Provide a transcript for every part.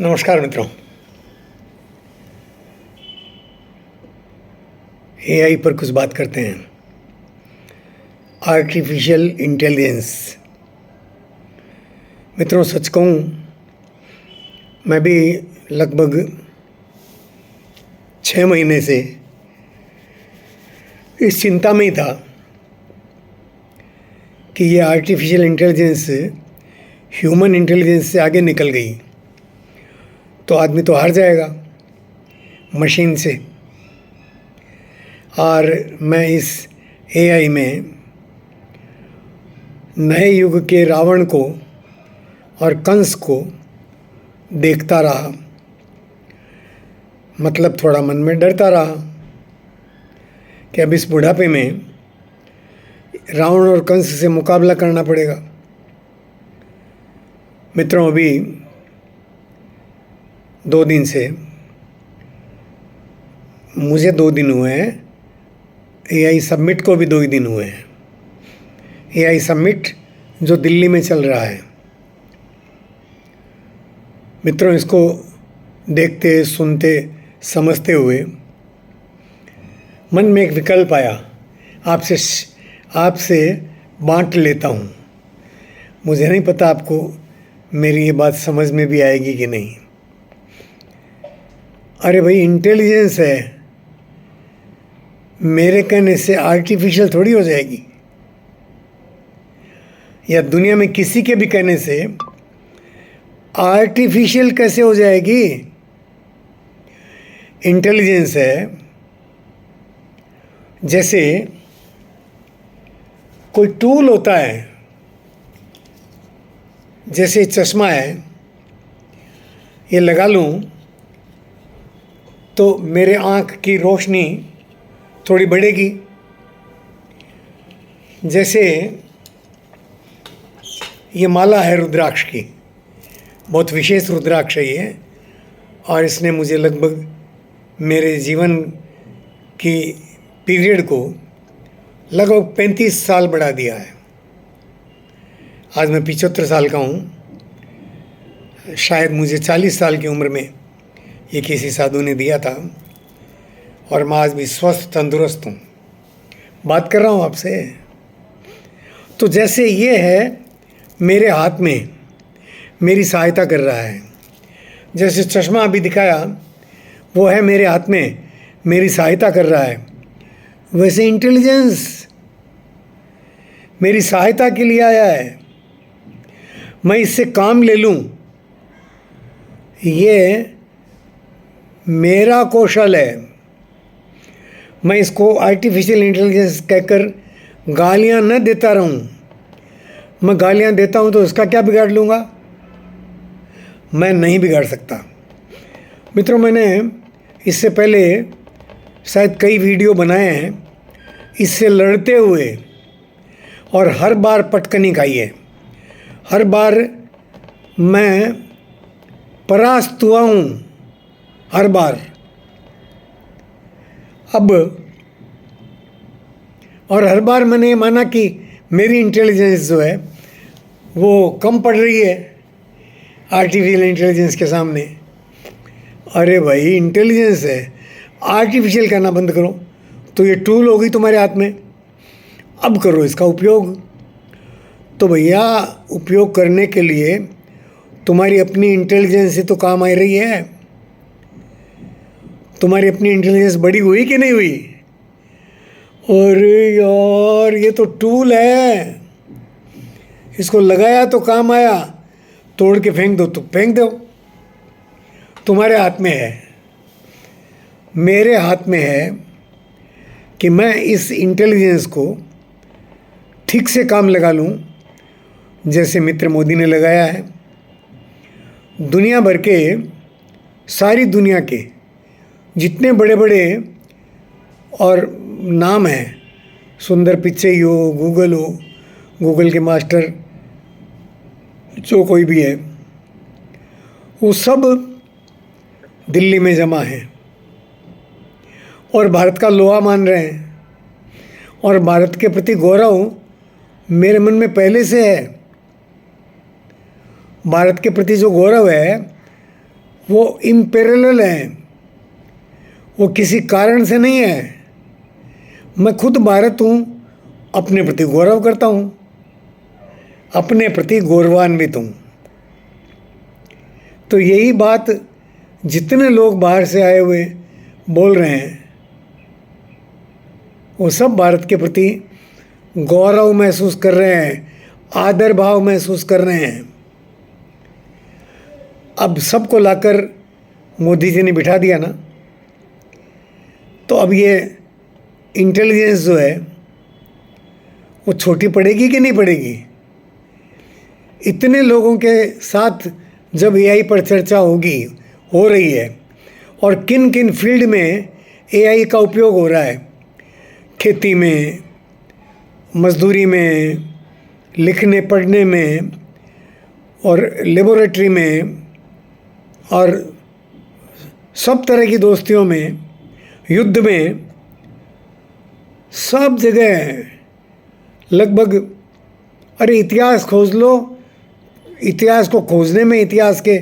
नमस्कार मित्रों। एआई पर कुछ बात करते हैं। Artificial intelligence. मित्रों, सच कहूँ, मैं भी लगभग 6 महीने से इस चिंता में ही था कि ये आर्टिफिशियल इंटेलिजेंस ह्यूमन इंटेलिजेंस से आगे निकल गई तो आदमी तो हार जाएगा मशीन से। और मैं इस एआई में नए युग के रावण को और कंस को देखता रहा, मतलब थोड़ा मन में डरता रहा कि अब इस बुढ़ापे में रावण और कंस से मुकाबला करना पड़ेगा। मित्रों, अभी 2 दिन से, मुझे 2 दिन हुए हैं, एआई समिट को भी 2 ही दिन हुए हैं। एआई समिट जो दिल्ली में चल रहा है। मित्रों, इसको देखते, सुनते, समझते हुए मन में एक विकल्प आया, आपसे बांट लेता हूँ। मुझे नहीं पता आपको मेरी ये बात समझ में भी आएगी कि नहीं। अरे भाई, इंटेलिजेंस है, मेरे कहने से आर्टिफिशियल थोड़ी हो जाएगी, या दुनिया में किसी के भी कहने से आर्टिफिशियल कैसे हो जाएगी। इंटेलिजेंस है जैसे कोई टूल होता है, जैसे चश्मा है, ये लगा लूं तो मेरे आँख की रोशनी थोड़ी बढ़ेगी। जैसे ये माला है रुद्राक्ष की, बहुत विशेष रुद्राक्ष है ये, और इसने मुझे लगभग मेरे जीवन की पीरियड को लगभग 35 साल बढ़ा दिया है। आज मैं 75 साल का हूँ। शायद मुझे 40 साल की उम्र में ये किसी साधु ने दिया था, और मैं आज भी स्वस्थ तंदुरुस्त हूँ, बात कर रहा हूँ आपसे। तो जैसे ये है मेरे हाथ में, मेरी सहायता कर रहा है। जैसे चश्मा अभी दिखाया, वो है मेरे हाथ में, मेरी सहायता कर रहा है। वैसे इंटेलिजेंस मेरी सहायता के लिए आया है। मैं इससे काम ले लूँ, ये मेरा कौशल है। मैं इसको आर्टिफिशियल इंटेलिजेंस कहकर गालियाँ न देता रहूँ। मैं गालियाँ देता हूँ तो इसका क्या बिगाड़ लूँगा? मैं नहीं बिगाड़ सकता। मित्रों, मैंने इससे पहले शायद कई वीडियो बनाए हैं इससे लड़ते हुए, और हर बार पटकनी खाई है। हर बार मैं परास्त हुआ हूँ, हर बार। अब और हर बार मैंने ये माना कि मेरी इंटेलिजेंस जो है वो कम पड़ रही है आर्टिफिशियल इंटेलिजेंस के सामने। अरे भाई, इंटेलिजेंस है, आर्टिफिशियल कहना बंद करो। तो ये टूल होगी तुम्हारे हाथ में, अब करो इसका उपयोग। तो भैया, उपयोग करने के लिए तुम्हारी अपनी इंटेलिजेंस ही तो काम आ रही है। तुम्हारी अपनी इंटेलिजेंस बड़ी हुई कि नहीं हुई? अरे यार, ये तो टूल है, इसको लगाया तो काम आया, तोड़ के फेंक दो तो फेंक दो। तुम्हारे हाथ में है, मेरे हाथ में है कि मैं इस इंटेलिजेंस को ठीक से काम लगा लूँ, जैसे मित्र मोदी ने लगाया है। दुनिया भर के, सारी दुनिया के जितने बड़े बड़े और नाम हैं, सुंदर पिचई हो, गूगल के मास्टर जो कोई भी है, वो सब दिल्ली में जमा हैं और भारत का लोहा मान रहे हैं। और भारत के प्रति गौरव मेरे मन में पहले से है। भारत के प्रति जो गौरव है वो इम्पेरेलल है, वो किसी कारण से नहीं है। मैं खुद भारत हूँ, अपने प्रति गौरव करता हूँ, अपने प्रति गौरवान्वित हूँ। तो यही बात जितने लोग बाहर से आए हुए बोल रहे हैं, वो सब भारत के प्रति गौरव महसूस कर रहे हैं, आदर भाव महसूस कर रहे हैं। अब सबको लाकर मोदी जी ने बिठा दिया ना, तो अब ये इंटेलिजेंस जो है वो छोटी पड़ेगी कि नहीं पड़ेगी? इतने लोगों के साथ जब एआई पर चर्चा हो रही है, और किन किन फील्ड में एआई का उपयोग हो रहा है, खेती में, मजदूरी में, लिखने पढ़ने में, और लेबोरेटरी में, और सब तरह की दोस्तियों में, युद्ध में, सब जगह लगभग। अरे इतिहास खोज लो, इतिहास को खोजने में, इतिहास के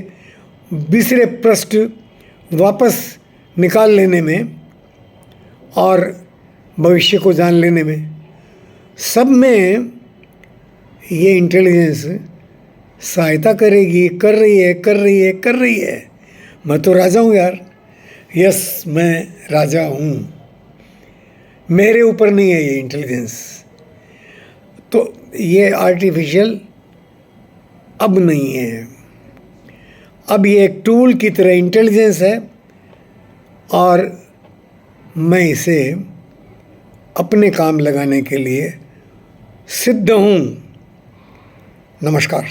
बिसरे पृष्ठ वापस निकाल लेने में, और भविष्य को जान लेने में, सब में ये इंटेलिजेंस सहायता करेगी, कर रही है। मैं तो राजा हूँ यार, यस मैं राजा हूँ, मेरे ऊपर नहीं है ये इंटेलिजेंस। तो ये आर्टिफिशियल अब नहीं है, अब ये एक टूल की तरह इंटेलिजेंस है, और मैं इसे अपने काम लगाने के लिए सिद्ध हूँ। नमस्कार।